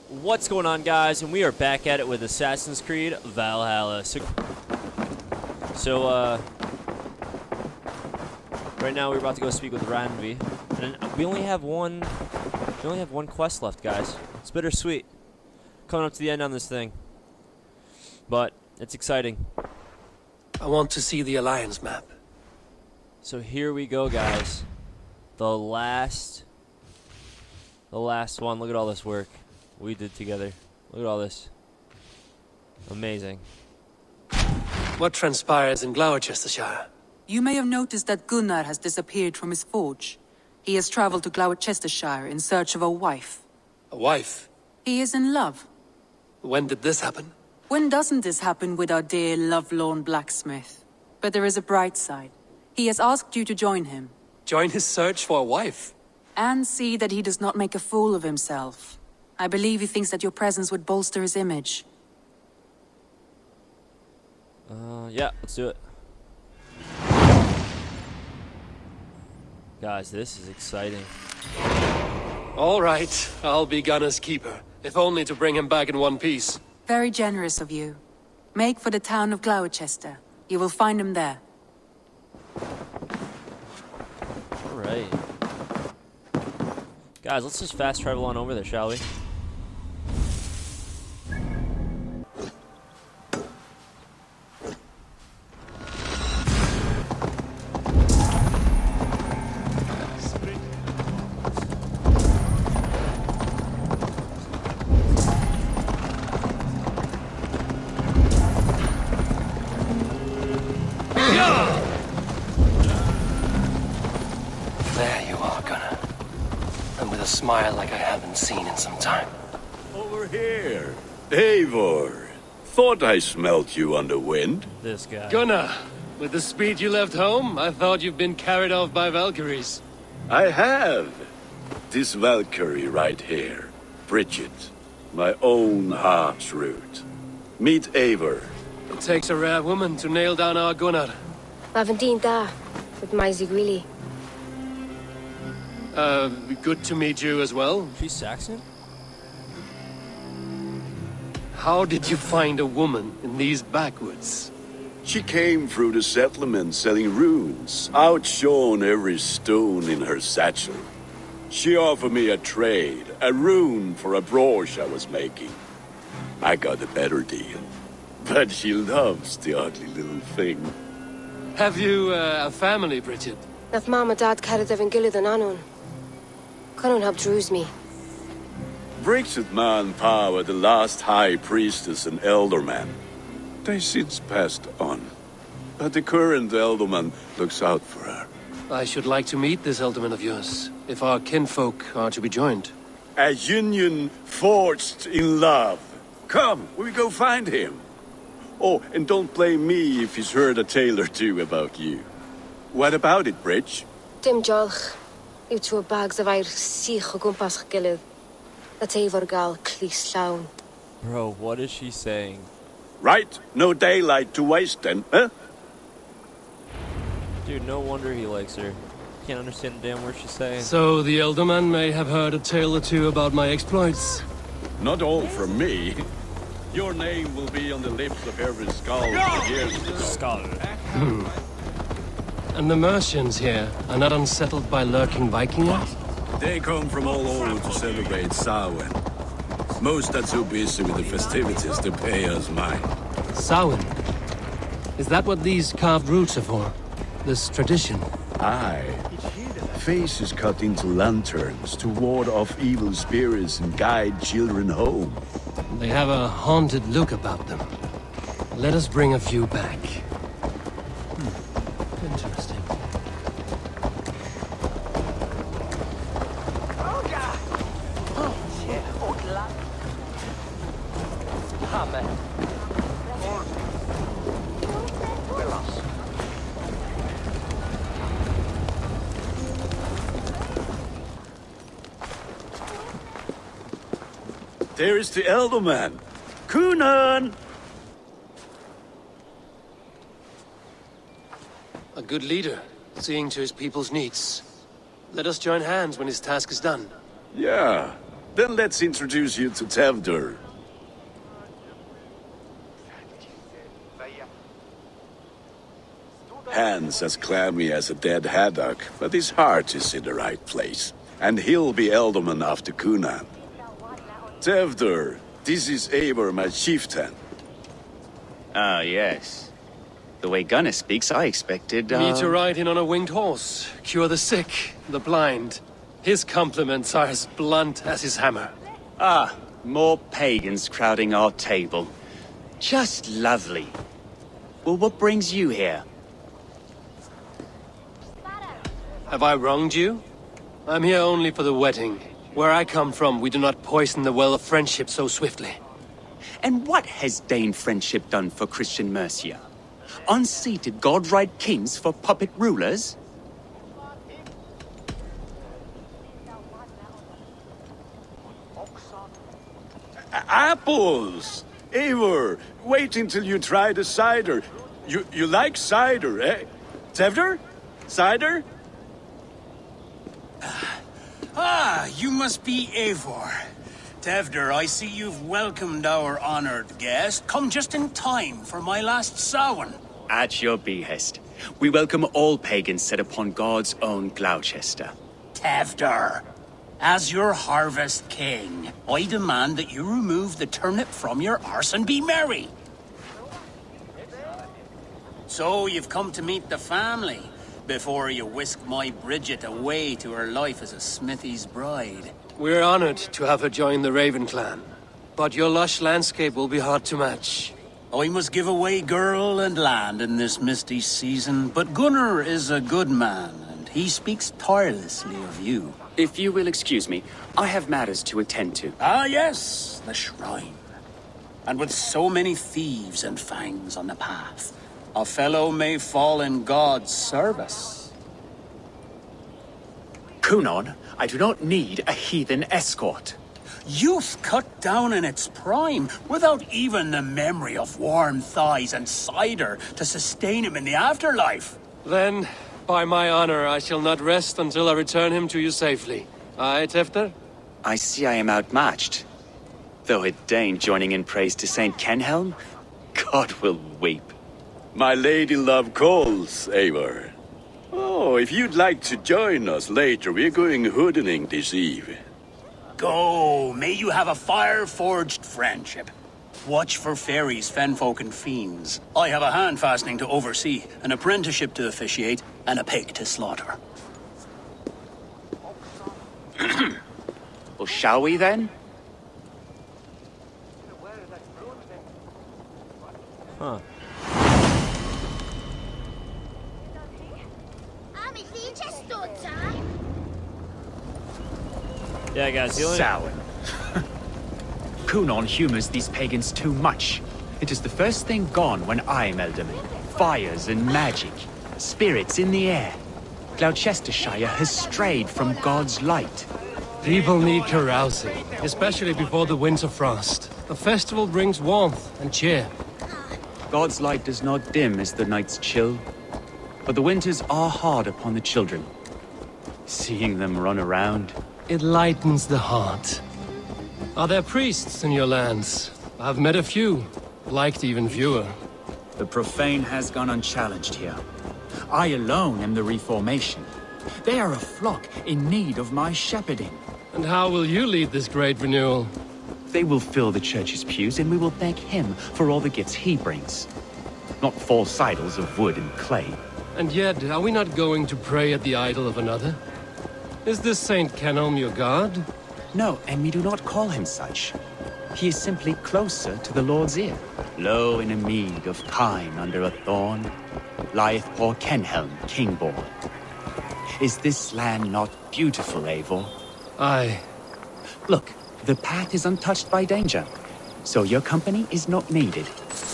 What's going on, guys? And we are back at it with Assassin's Creed Valhalla. So right now we're about to go speak with Ranvi, and we only have one quest left, guys. It's bittersweet, coming up to the end on this thing, but it's exciting. I want to see the Alliance map. So here we go, guys. The last one. Look at all this work we did together. Look at all this. Amazing. What transpires in GLOWECESTRESCIRE? You may have noticed that Gunnar has disappeared from his forge. He has traveled to GLOWECESTRESCIRE in search of a wife. A wife? He is in love. When did this happen? When doesn't this happen with our dear lovelorn blacksmith? But there is a bright side. He has asked you to join him. Join his search for a wife? And see that he does not make a fool of himself. I believe he thinks that your presence would bolster his image. Yeah, let's do it. Guys, this is exciting. All right, I'll be Gunnar's keeper, if only to bring him back in one piece. Very generous of you. Make for the town of Gloucester. You will find him there. Alright. Guys, let's just fast travel on over there, shall we? There you are, Gunnar. And with a smile like I haven't seen in some time. Over here. Eivor. Thought I smelt you on the wind. This guy. Gunnar, with the speed you left home, I thought you'd been carried off by Valkyries. I have. This Valkyrie right here. Bridget. My own heart's root. Meet Eivor. It takes a rare woman to nail down our Gunnar. Lavendine da, with my Zigwili. Good to meet you as well. She's Saxon? How did you find a woman in these backwoods? She came through the settlement selling runes, outshone every stone in her satchel. She offered me a trade, a rune for a brooch I was making. I got a better deal. But she loves the ugly little thing. Have you a family, Bridget? Nath mama dad carried evan gilid an anon. Cannon helped druise me. Bridget Manpower, the last high priestess and elderman. They since passed on. But the current elderman looks out for her. I should like to meet this elderman of yours, if our kinfolk are to be joined. A union forged in love. Come, we go find him. Oh, and don't blame me if he's heard a tale or two about you. What about it, Bridge? Dim jolch. You two bags of air sich o gwmpas gilid. That Eivor gal clis llawn. Bro, what is she saying? Right, no daylight to waste then, huh? Dude, no wonder he likes her. Can't understand a damn word she's saying. So the elderman may have heard a tale or two about my exploits. Not all from me. Your name will be on the lips of every skull for years to come. Skull. And the Mercians here are not unsettled by lurking Vikingers? They come from all over to celebrate Samhain. Most are too busy with the festivities to pay us mind. Samhain? Is that what these carved roots are for? This tradition? Aye. Faces cut into lanterns to ward off evil spirits and guide children home. They have a haunted look about them. Let us bring a few back. Interesting. There is the elderman. Kunan! A good leader, seeing to his people's needs. Let us join hands when his task is done. Yeah, Then let's introduce you to Tevdur. Hands as clammy as a dead haddock, but his heart is in the right place. And he'll be ealdorman after Cunan. Tevdur, this is Eivor, my chieftain. Ah, yes. The way Gunnar speaks, I expected, Me to ride in on a winged horse, cure the sick, the blind. His compliments are as blunt as his hammer. Ah, more pagans crowding our table. Just lovely. Well, what brings you here? Have I wronged you? I'm here only for the wedding. Where I come from, we do not poison the well of friendship so swiftly. And what has Dane friendship done for Christian Mercia? Unseated god-right kings for puppet rulers? Apples! Eivor, wait until you try the cider. You like cider, eh? Tevdur? Cider? Ah, you must be Eivor. Tevdur, I see you've welcomed our honored guest. Come just in time for my last Samhain. At your behest. We welcome all pagans set upon God's own Gloucester. Tevdur, as your harvest king, I demand that you remove the turnip from your arse and be merry. So you've come to meet the family before you whisk my Bridget away to her life as a smithy's bride. We're honored to have her join the Raven clan. But your lush landscape will be hard to match. I must give away girl and land in this misty season, but Gunnar is a good man, and he speaks tirelessly of you. If you will excuse me, I have matters to attend to. Ah, yes, the shrine. And with so many thieves and fangs on the path, a fellow may fall in God's service. Cunon, I do not need a heathen escort. Youth cut down in its prime, without even the memory of warm thighs and cider to sustain him in the afterlife. Then, by my honor, I shall not rest until I return him to you safely. Aye, Tevdur? I see I am outmatched. Though a Dane joining in praise to Saint Kenhelm, God will weep. My lady love calls, Eivor. Oh, if you'd like to join us later, we're going hoodening this eve. Go, may you have a fire-forged friendship. Watch for fairies, fenfolk, and fiends. I have a hand fastening to oversee, an apprenticeship to officiate, and a pig to slaughter. Well, shall we then? Huh. Yeah, guys, the only... Sour. Cunon humors these pagans too much. It is the first thing gone when I'm Ealdorman. Fires and magic. Spirits in the air. Gloucestershire has strayed from God's light. People need carousing, especially before the winter frost. A festival brings warmth and cheer. God's light does not dim as the nights chill, but the winters are hard upon the children. Seeing them run around... It lightens the heart. Are there priests in your lands? I've met a few, liked even fewer. The profane has gone unchallenged here. I alone am the Reformation. They are a flock in need of my shepherding. And how will you lead this great renewal? They will fill the church's pews, and we will thank him for all the gifts he brings. Not false idols of wood and clay. And yet, are we not going to pray at the idol of another? Is this Saint Kenelm your god? No, and we do not call him such. He is simply closer to the Lord's ear. Low in a mead of kine under a thorn, lieth poor Kenhelm, king-born. Is this land not beautiful, Eivor? Aye. Look, the path is untouched by danger, so your company is not needed.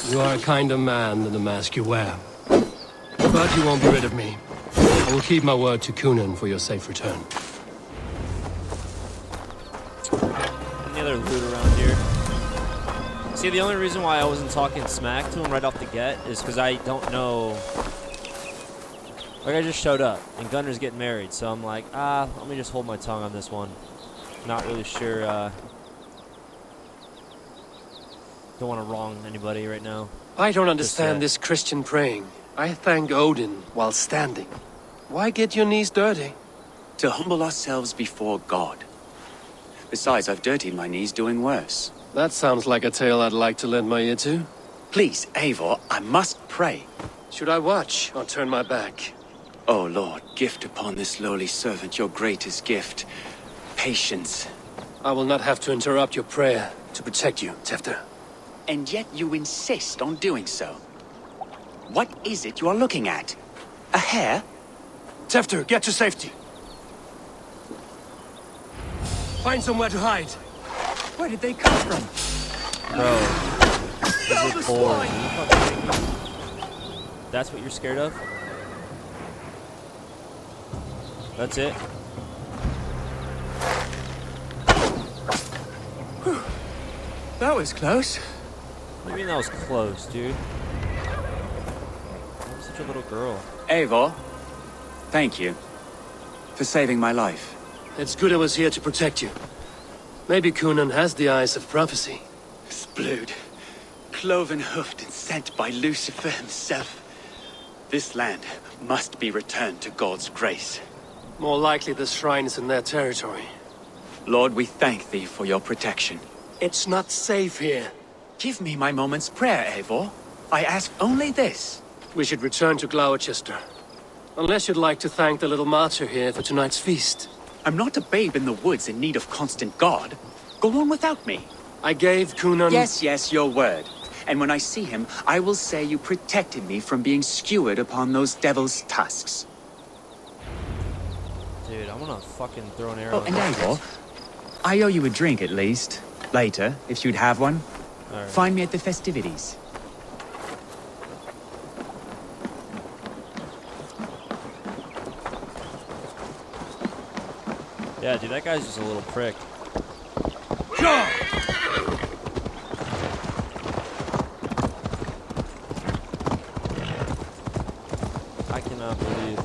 You are a kinder man than the mask you wear. But you won't be rid of me. I will keep my word to Cunan for your safe return. Any other loot around here? See, the only reason why I wasn't talking smack to him right off the get is because I don't know. Like, I just showed up, and Gunnar's getting married, so I'm like, let me just hold my tongue on this one. Not really sure. Don't want to wrong anybody right now. I don't understand this Christian praying. I thank Odin while standing. Why get your knees dirty? To humble ourselves before God. Besides, I've dirtied my knees doing worse. That sounds like a tale I'd like to lend my ear to. Please, Eivor, I must pray. Should I watch or turn my back? Oh Lord, gift upon this lowly servant your greatest gift. Patience. I will not have to interrupt your prayer to protect you, Tefter. And yet you insist on doing so. What is it you are looking at? A hare? Tefter, get to safety. Find somewhere to hide. Where did they come from? Bro, is it bored? Are you fucking kidding me? That's what you're scared of? That's it? That was close. What do you mean that was close, dude? I'm such a little girl. Eivor, thank you for saving my life. It's good I was here to protect you. Maybe Kunan has the eyes of prophecy. Splood, cloven-hoofed and sent by Lucifer himself. This land must be returned to God's grace. More likely the shrine is in their territory. Lord, we thank thee for your protection. It's not safe here. Give me my moment's prayer, Eivor. I ask only this. We should return to Gloucester. Unless you'd like to thank the little martyr here for tonight's feast. I'm not a babe in the woods in need of constant guard. Go on without me. I gave Kunan... Yes, your word. And when I see him, I will say you protected me from being skewered upon those devil's tusks. Dude, I'm gonna fucking throw an arrow. Oh, and Eivor, I owe you a drink at least. Later, if you'd have one. Right. Find me at the festivities. Yeah, dude, that guy's just a little prick. I cannot believe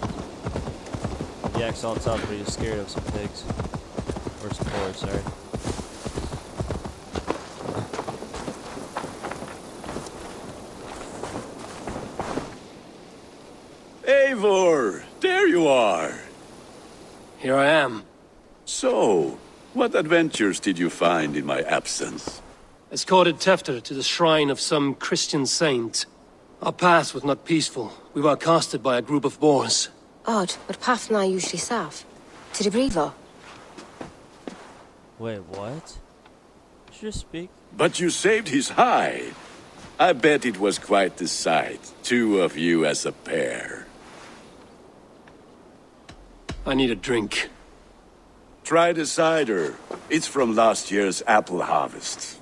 the Exalt's up, but he's scared of some pigs. Or some boars, sorry. Eivor, there you are. Here I am. So, what adventures did you find in my absence? Escorted Tefter to the shrine of some Christian saint. Our path was not peaceful. We were accosted by a group of boars. Odd, but path na usually safe. To the brievo. Wait, what? Did you just speak? But you saved his hide. I bet it was quite the sight. Two of you as a pair. I need a drink. Try the cider. It's from last year's apple harvest.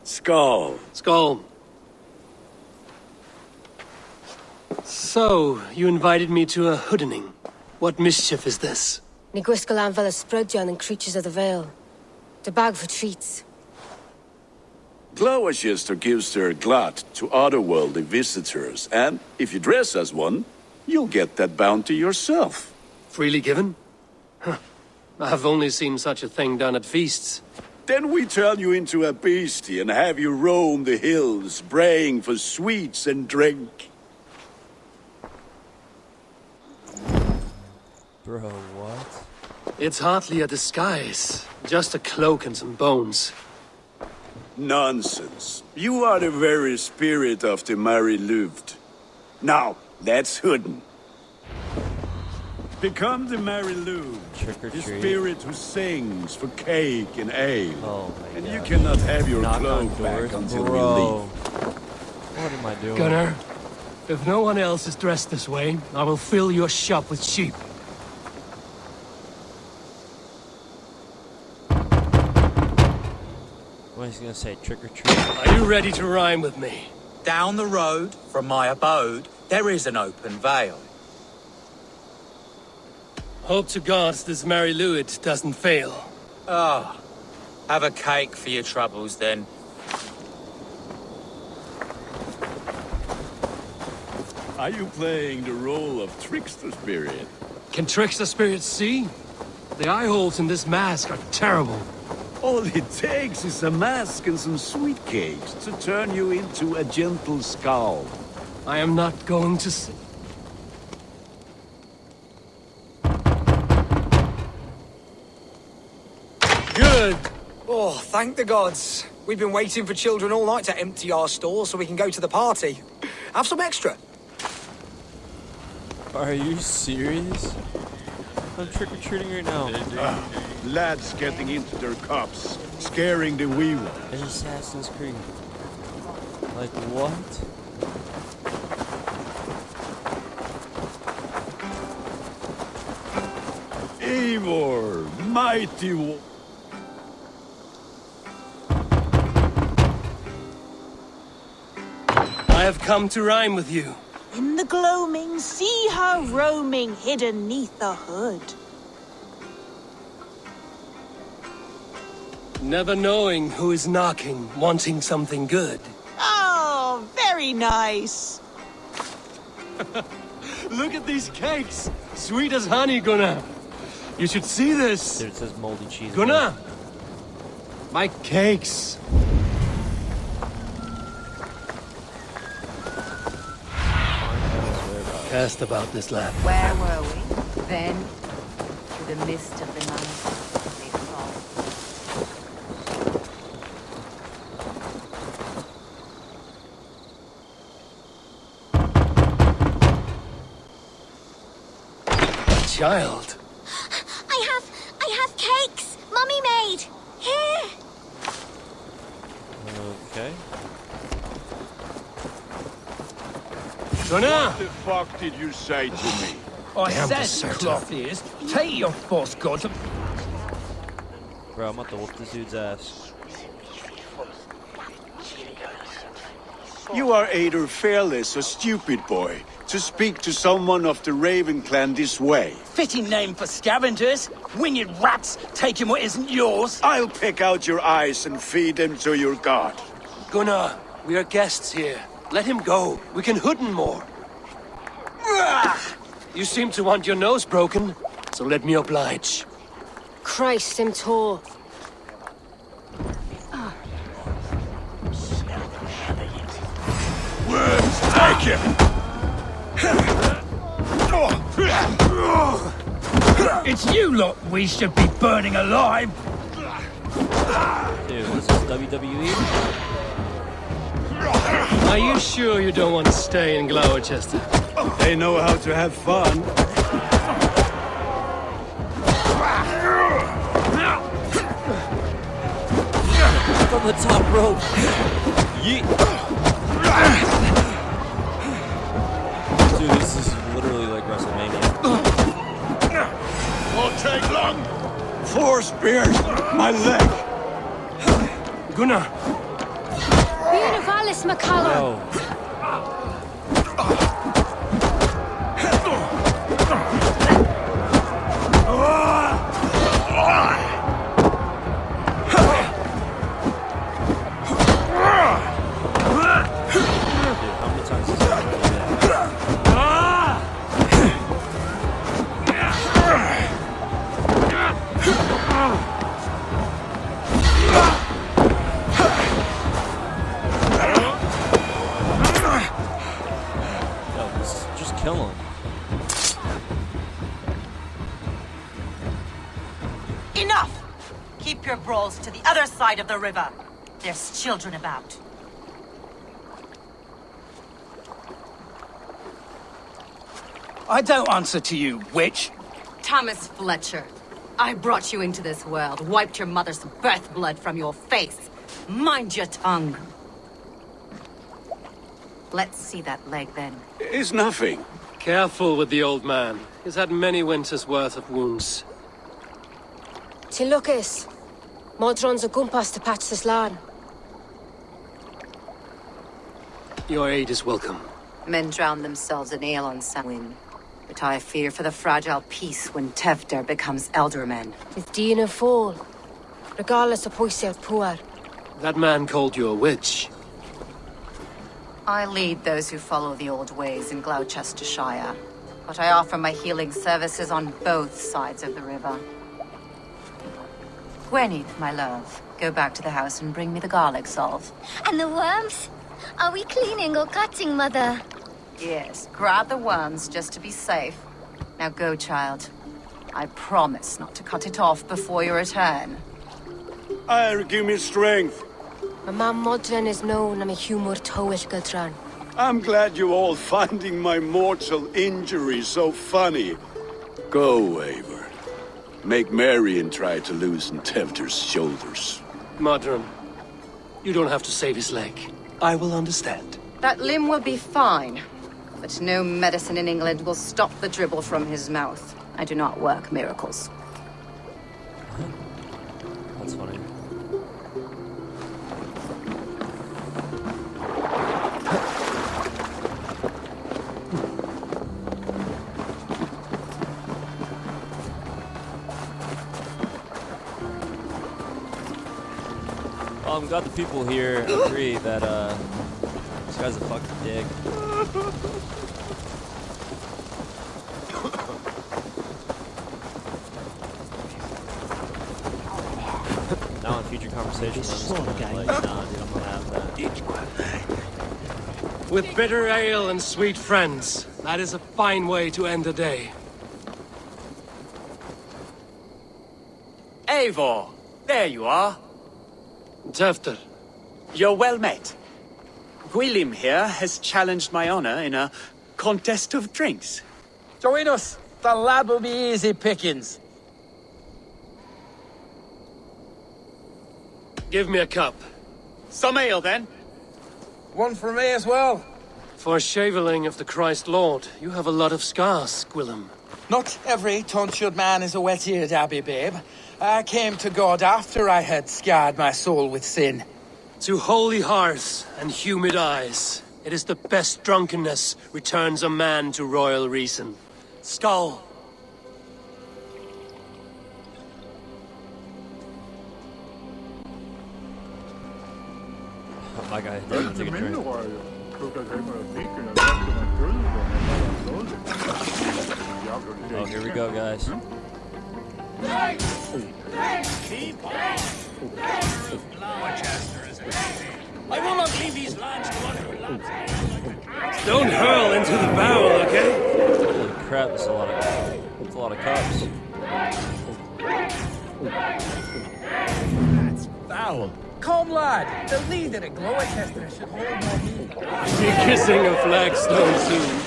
Skull. Skull. So, you invited me to a hoodening. What mischief is this? Ni gwisgalan fel ysbrydion and creatures of the Vale. The bag for treats. Gloucester gives their glut to otherworldly visitors, and if you dress as one, you'll get that bounty yourself. Freely given? Huh. I've only seen such a thing done at feasts. Then we turn you into a beastie and have you roam the hills, braying for sweets and drink. Bro, what? It's hardly a disguise. Just a cloak and some bones. Nonsense. You are the very spirit of the Mary Luft. Now, let's hooden. Become the Mary Luft, Trick or the treat. spirit who sings for cake and ale. Oh my And god. you cannot have your Knock on cloak back doors, until bro. we leave. What am I doing? Gunnar, if no one else is dressed this way, I will fill your shop with sheep. What is he gonna say? Trick or treat? Are you ready to rhyme with me? Down the road from my abode, there is an open vale. Hope to God this Mary Luid doesn't fail. Ah, have a cake for your troubles then. Are you playing the role of trickster spirit? Can trickster spirits see? The eye holes in this mask are terrible. All it takes is a mask and some sweet cakes to turn you into a gentle skull. I am not going to see. Good. Oh, thank the gods. We've been waiting for children all night to empty our stores so we can go to the party. Have some extra. Are you serious? I'm trick-or-treating right now. Lads getting into their cups, scaring the wee ones. It's Assassin's Creed. Like, what? Eivor, mighty I have come to rhyme with you. In the gloaming, see her roaming hidden neath the hood. Never knowing who is knocking, wanting something good. Oh, very nice. Look at these cakes! Sweet as honey, Gunnar. You should see this. There it says moldy cheese. Gunnar! My cakes. Cast about this land. Where were we? Then, through the mist of the night, they A child. I have cakes. Mummy made. Here. Okay. Gunnar! What the fuck did you say to me? I Damn said, deserter. clothiers, take your false gods. Bro, I'm about to whoop this dude's ass. You are either fearless or stupid, boy, to speak to someone of the Raven clan this way. Fitting name for scavengers. Winged rats taking what isn't yours. I'll pick out your eyes and feed them to your god. Gunnar, we are guests here. Let him go. We can hood him more. You seem to want your nose broken, so let me oblige. Christ, him tall. Worms, take him! It's you lot we should be burning alive. Dude, this is WWE? Are you sure you don't want to stay in Glowechester? They know how to have fun. From the top rope. Yeet. Dude, this is literally like WrestleMania. Won't take long. 4 spears, my leg. Gunnar! Univalis McCallum. Oh. Kill him. Enough! Keep your brawls to the other side of the river. There's children about. I don't answer to you, witch. Thomas Fletcher, I brought you into this world, wiped your mother's birth blood from your face. Mind your tongue. Let's see that leg then. It's nothing. Careful with the old man. He's had many winters' worth of wounds. Till Lucas. Modron's a gumpas to patch this land. Your aid is welcome. Men drown themselves in ale on Samhain. But I fear for the fragile peace when Tevder becomes eldermen. With Dina fall. Regardless of Poisiel Puar. That man called you a witch. I lead those who follow the old ways in Gloucestershire, but I offer my healing services on both sides of the river. Gwenith, my love, go back to the house and bring me the garlic salve. And the worms? Are we cleaning or cutting, Mother? Yes, grab the worms just to be safe. Now go, child. I promise not to cut it off before your return. Give me strength. My mam modern is known am a humor towish gudran. I'm glad you all finding my mortal injury so funny. Go, Eivor. Make Marion try to loosen Tevder's shoulders. Modron, you don't have to save his leg. I will understand. That limb will be fine, but no medicine in England will stop the dribble from his mouth. I do not work miracles. That's funny. Well, I'm glad the people here agree that this guy's a fucking dick. Now in future conversations, I'm just gonna be like, nah, dude, I'm gonna have that. With bitter ale and sweet friends, that is a fine way to end the day. Eivor, there you are. Tefter. You're well met. Gwilym here has challenged my honor in a contest of drinks. Join us. The lad will be easy pickings. Give me a cup. Some ale, then. One for me as well. For shaveling of the Christ Lord, you have a lot of scars, Gwilym. Not every tonsured man is a wet-eared abbey, babe. I came to God after I had scarred my soul with sin. To holy hearths and humid eyes, it is the best drunkenness returns a man to royal reason. Skull. Oh, my guy didn't take a drink. Oh, here we go, guys. I will not leave these lands to one who loves me. Don't hurl into the barrel, okay? Holy crap, that's a lot of cups. That's foul. Come, lad. The leader at GLOWECESTRESCIRE should hold more meat. Be kissing a flagstone soon.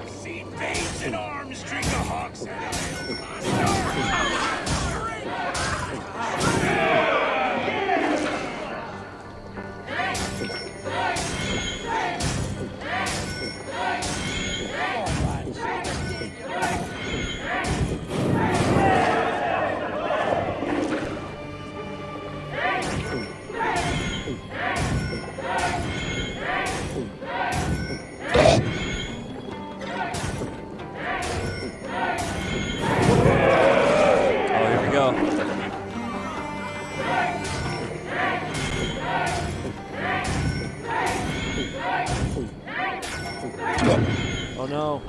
See babes in arms drink a hogshead Oh no.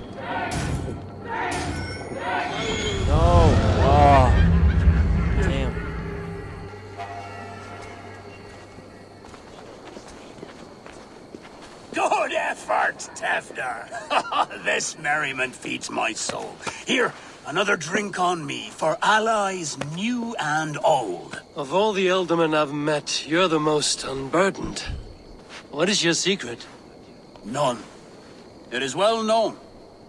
No. Oh. Damn. Good effort, Tefder. This merriment feeds my soul. Here, another drink on me for allies new and old. Of all the Eldermen I've met, you're the most unburdened. What is your secret? None. It is well known.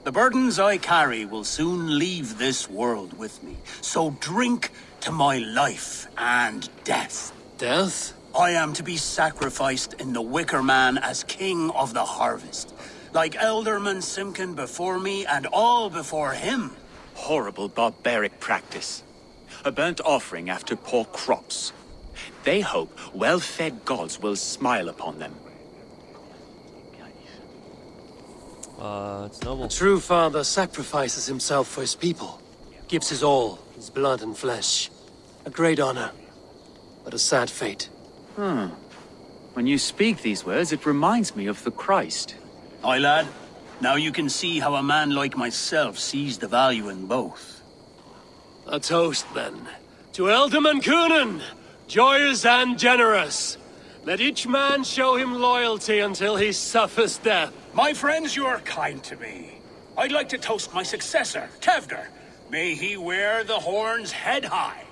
The burdens I carry will soon leave this world with me. So drink to my life and death. Death? I am to be sacrificed in the Wicker Man as king of the harvest. Like Elderman Simkin before me and all before him. Horrible barbaric practice. A burnt offering after poor crops. They hope well-fed gods will smile upon them. It's noble. A true father sacrifices himself for his people. Gives his all, his blood and flesh. A great honor, but a sad fate. When you speak these words, it reminds me of the Christ. Aye, lad. Now you can see how a man like myself sees the value in both. A toast, then. To Ealdorman Coonan, joyous and generous. Let each man show him loyalty until he suffers death. My friends, you are kind to me. I'd like to toast my successor, Tevder. May he wear the horns head high.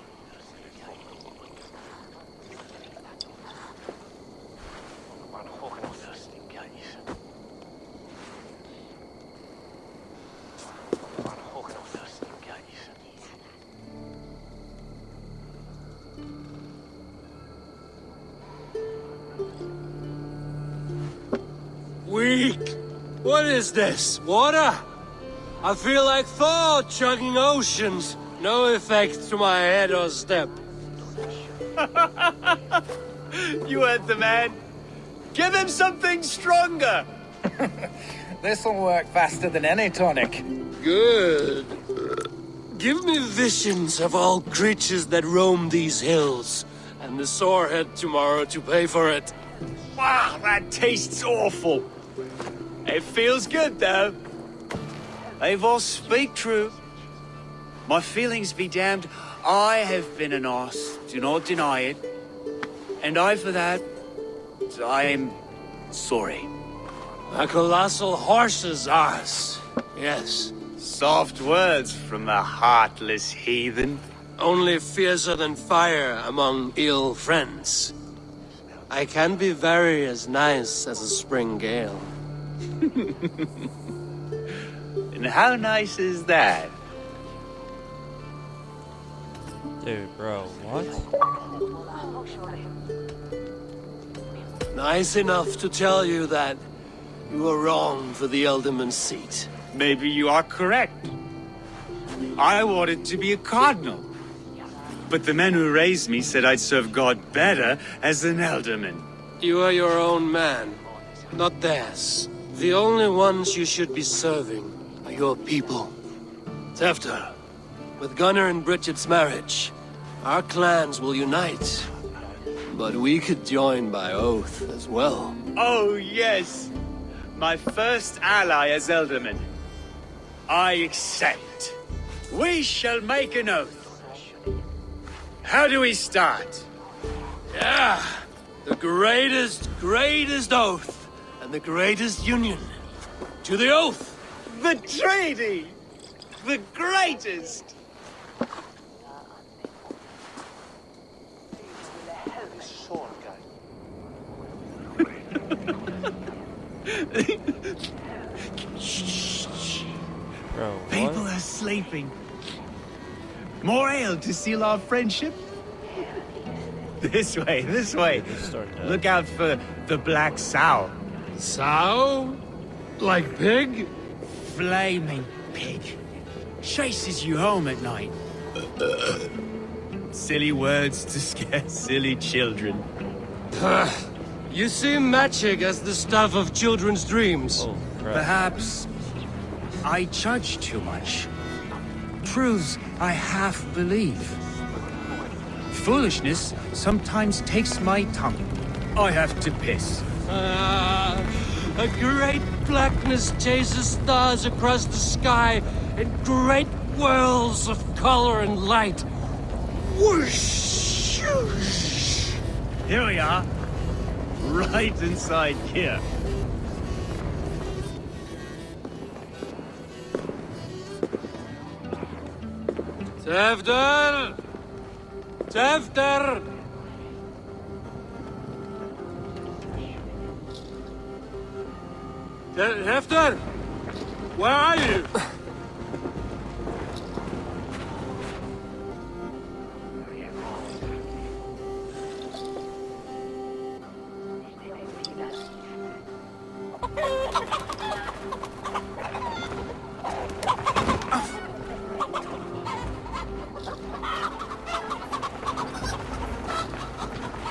Weak! What is this? Water? I feel like Thor chugging oceans. No effect to my head or step. You heard the man. Give him something stronger. This'll work faster than any tonic. Good. Give me visions of all creatures that roam these hills, and the sorehead tomorrow to pay for it. Wow, that tastes awful. It feels good, though. Eivor, speak true. My feelings be damned. I have been an arse, do not deny it. And I, for that, I am sorry. A colossal horse's arse. Yes. Soft words from the heartless heathen. Only fiercer than fire among ill friends. I can be very as nice as a spring gale. And how nice is that? Dude, bro, what? Nice enough to tell you that you were wrong for the Ealdorman's seat. Maybe you are correct. I wanted to be a cardinal. But the men who raised me said I'd serve God better as an Ealdorman. You are your own man, not theirs. The only ones you should be serving are your people. Tefter, with Gunnar and Bridget's marriage, our clans will unite. But we could join by oath as well. Oh, yes. My first ally as Ealdorman. I accept. We shall make an oath. How do we start? Yeah, the greatest oath, and the greatest union. To the oath! The treaty! The greatest! Bro, what? People are sleeping. More ale to seal our friendship? This way, this way. Look out for the black sow. Sow? Like pig? Flaming pig. Chases you home at night. Silly words to scare silly children. You see magic as the stuff of children's dreams. Oh, crap. Perhaps I judge too much. Truths I half believe. Foolishness sometimes takes my tongue. I have to piss. A great blackness chases stars across the sky in great whirls of color and light. Whoosh! Here we are. Right inside here. Tefter! Tefter! Tefter! Where are you?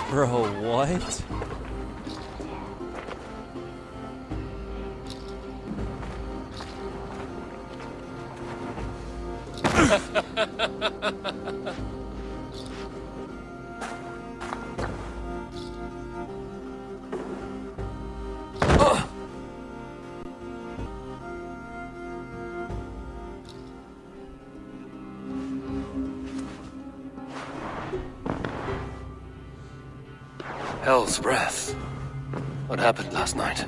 Bro, what? Hell's breath. What happened last night?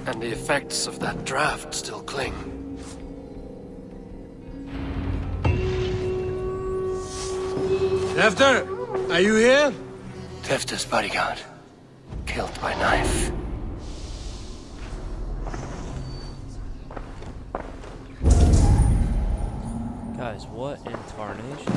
And the effects of that draft still cling. Tefter, are you here? Tefter's bodyguard. Killed by knife. Guys, what in tarnation?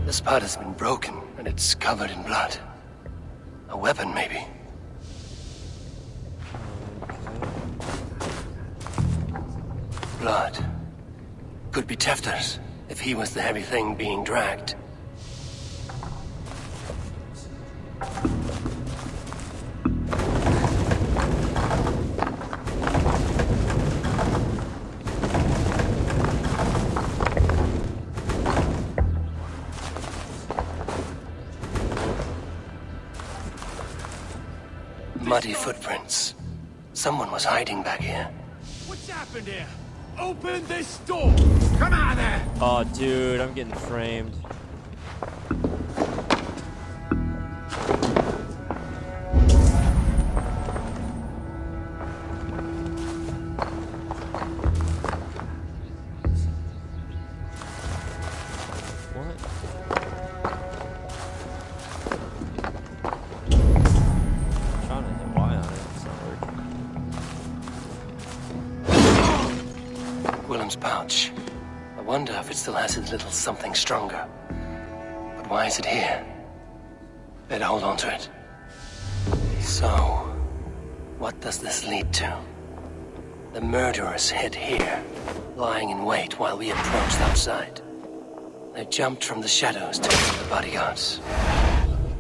The spot has been broken, and it's covered in blood. A weapon, maybe. Blood. Could be Tefter's, if he was the heavy thing being dragged. Muddy footprints. Someone was hiding back here. What's happened here? Open this door! Come out there! Oh, dude, I'm getting framed. Pouch. I wonder if it still has a little something stronger. But why is it here? Better hold on to it. So, what does this lead to? The murderers hid here, lying in wait while we approached outside. They jumped from the shadows to kill the bodyguards.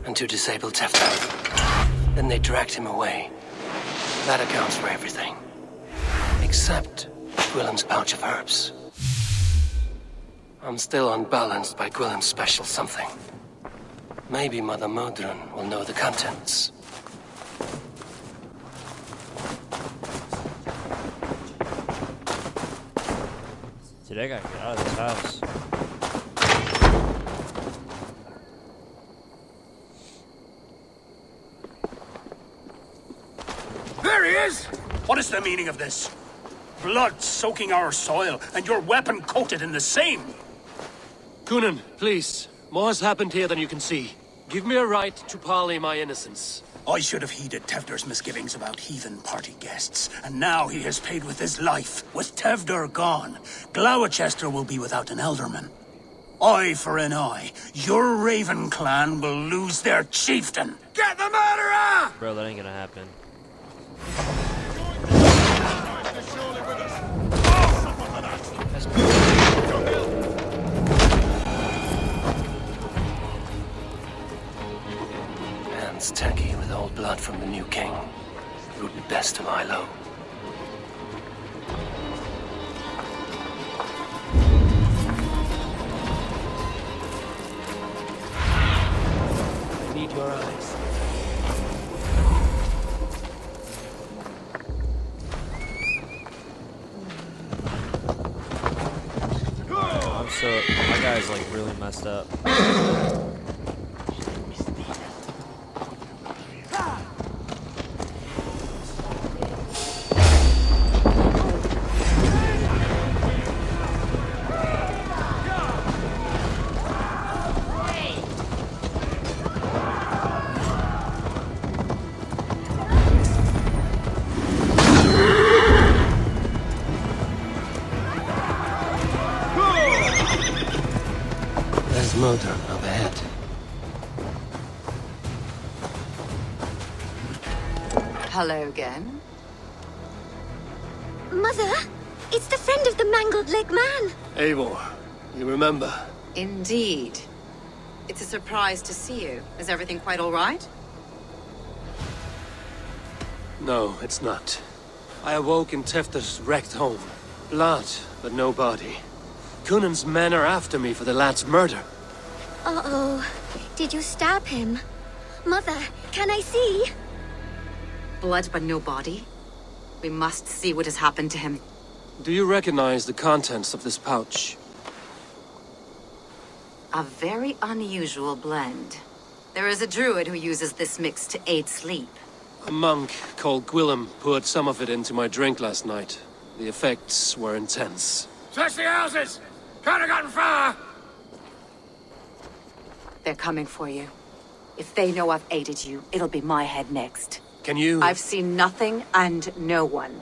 And to disable Tefter. Then they dragged him away. That accounts for everything. Except Gwillem's pouch of herbs. I'm still unbalanced by Gwillem's special something. Maybe Mother Modron will know the contents. Dude, I gotta get out of this house. There he is! What is the meaning of this? Blood soaking our soil, and your weapon coated in the same! Kunan, please. More has happened here than you can see. Give me a right to parley my innocence. I should have heeded Tevder's misgivings about heathen party guests, and now he has paid with his life. With Tevder gone, Gloucester will be without an elderman. Eye for an eye. Your Raven clan will lose their chieftain. Get the murderer! Bro, that ain't gonna happen. Hands tacky with old blood from the new king. It would be best to lie low. I need your eyes. My guy's like really messed up. Modron up ahead. Hello again. Mother, it's the friend of the mangled leg man. Eivor, you remember? Indeed. It's a surprise to see you. Is everything quite all right? No, it's not. I awoke in Tefter's wrecked home. Blood, but no body. Kunan's men are after me for the lad's murder. Uh-oh. Did you stab him? Mother, can I see? Blood but no body? We must see what has happened to him. Do you recognize the contents of this pouch? A very unusual blend. There is a druid who uses this mix to aid sleep. A monk called Gwillem poured some of it into my drink last night. The effects were intense. Search the houses! Can't have gotten far! They're coming for you. If they know I've aided you, it'll be my head next. Can you... I've seen nothing and no one.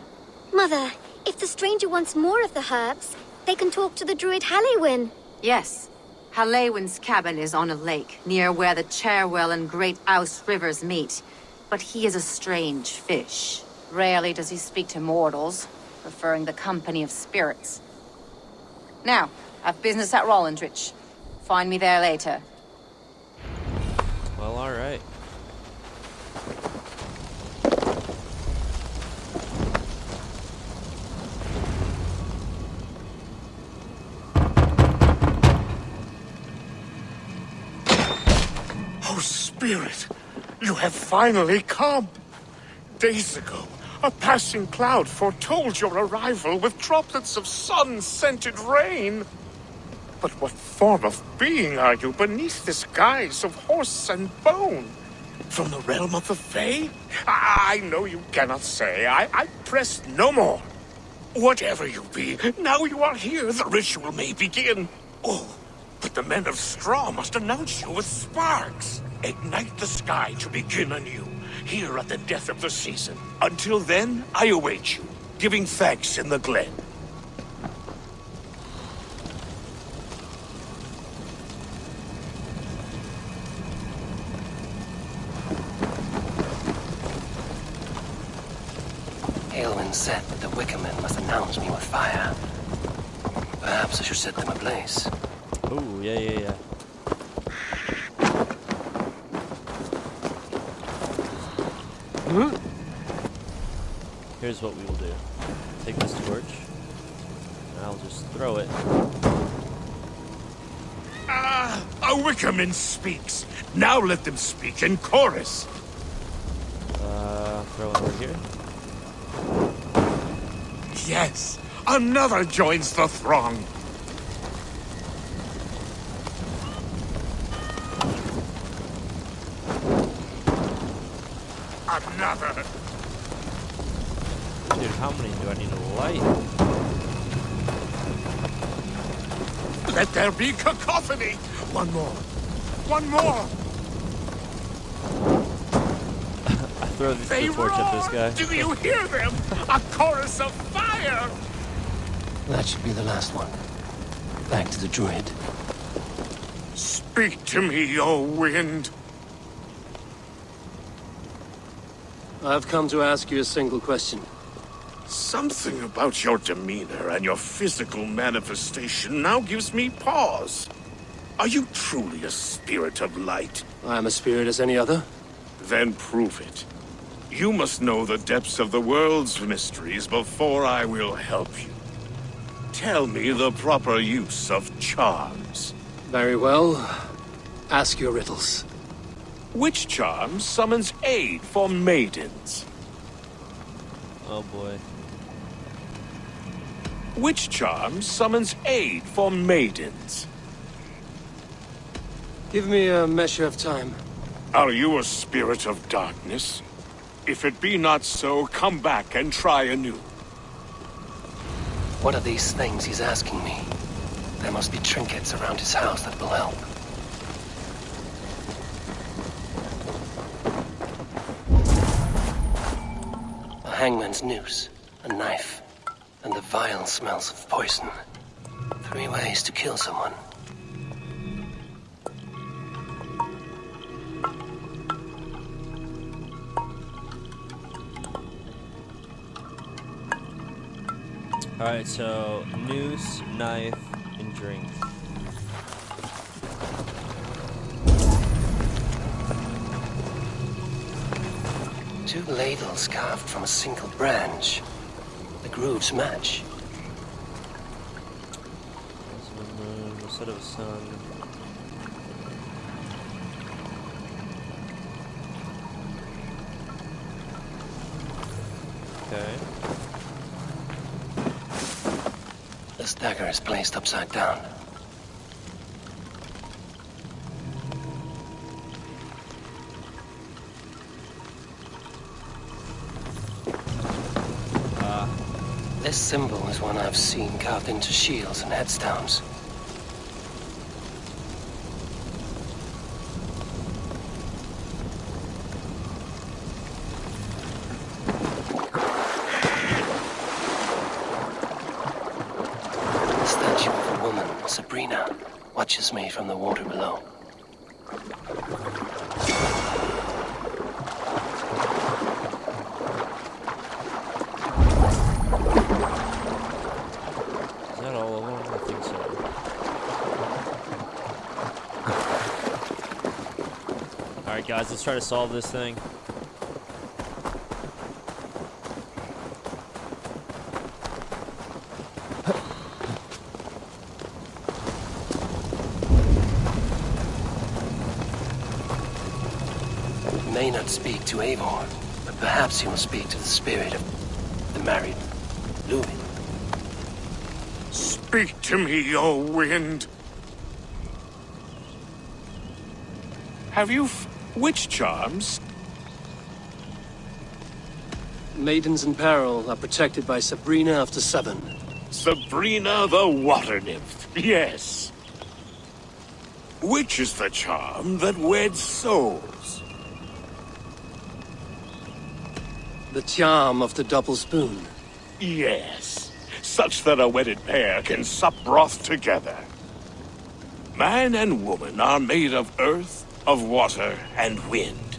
Mother, if the stranger wants more of the herbs, they can talk to the druid Halewyn. Yes. Halewyn's cabin is on a lake, near where the Cherwell and Great Ouse rivers meet. But he is a strange fish. Rarely does he speak to mortals, preferring the company of spirits. Now, I've business at Rollindrich. Find me there later. Well, alright. Oh, Spirit, you have finally come. Days ago, a passing cloud foretold your arrival with droplets of sun-scented rain. But what form of being are you beneath this guise of horse and bone? From the realm of the Fae? I know you cannot say. I press no more. Whatever you be, now you are here, the ritual may begin. Oh, but the men of straw must announce you with sparks. Ignite the sky to begin anew, here at the death of the season. Until then, I await you, giving thanks in the glen. Aelwyn said that the Wickermen must announce me with fire. Perhaps I should set them ablaze. Ooh, yeah. Here's what we will do. Take this torch, and I'll just throw it. Ah, a Wickerman speaks. Now let them speak in chorus. Throw it over here. Yes, another joins the throng. Another. Dude, how many do I need to light? Let there be cacophony. One more. One more. I throw the torch at this guy. Do you hear them? A chorus of fire. That should be the last one. Back to the druid. Speak to me, O wind. I've come to ask you a single question. Something about your demeanor and your physical manifestation now gives me pause. Are you truly a spirit of light? I am a spirit as any other. Then prove it. You must know the depths of the world's mysteries before I will help you. Tell me the proper use of charms. Very well. Ask your riddles. Which charm summons aid for maidens? Oh boy. Which charm summons aid for maidens? Give me a measure of time. Are you a spirit of darkness? If it be not so, come back and try anew. What are these things he's asking me? There must be trinkets around his house that will help. A hangman's noose, a knife, and the vile smells of poison. 3 ways to kill someone. Alright, so noose, knife, and drink. Two ladles carved from a single branch. The grooves match. The moon, the set of a sun. Okay. This dagger is placed upside down. This symbol is one I've seen carved into shields and headstones. The statue of a woman, Sabrina, watches me from the water below. Alright guys, let's try to solve this thing. He may not speak to Eivor, but perhaps he will speak to the spirit of the married Louis. Speak to me, O wind. Have you witch charms? Maidens in peril are protected by Sabrina of the Seven. Sabrina the water nymph, yes. Which is the charm that weds souls? The charm of the double spoon. Yes, such that a wedded pair can sup broth together. Man and woman are made of earth, of water, and wind.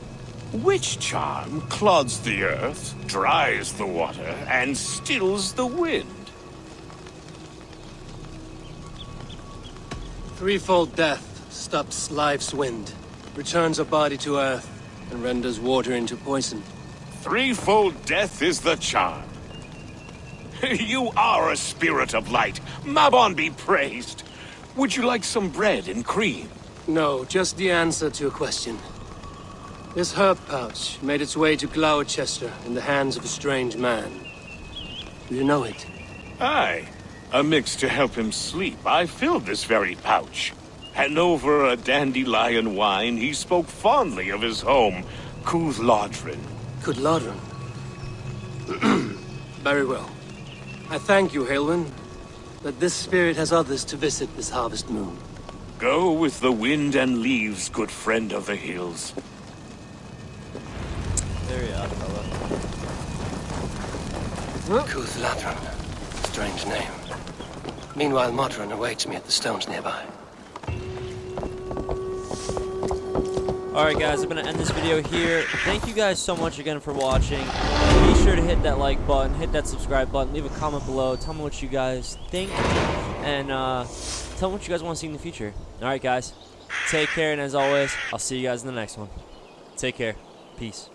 Which charm clods the earth, dries the water, and stills the wind? Threefold death stops life's wind, returns a body to earth, and renders water into poison. Threefold death is the charm. You are a spirit of light. Mabon be praised. Would you like some bread and cream? No, just the answer to a question. This herb pouch made its way to Gloucester in the hands of a strange man. Do you know it? Aye. A mix to help him sleep. I filled this very pouch. And over a dandelion wine, he spoke fondly of his home, Cooth-Lodrin. Cooth-Lodrin? Very well. I thank you, Halwyn, that this spirit has others to visit this harvest moon. Go with the wind and leaves, good friend of the hills. There you are, fella. Cooth-Lodrin. Strange name. Meanwhile, Modron awaits me at the stones nearby. Alright guys, I'm going to end this video here. Thank you guys so much again for watching. Be sure to hit that like button, hit that subscribe button, leave a comment below, tell me what you guys think, and tell me what you guys want to see in the future. Alright guys, take care, and as always, I'll see you guys in the next one. Take care. Peace.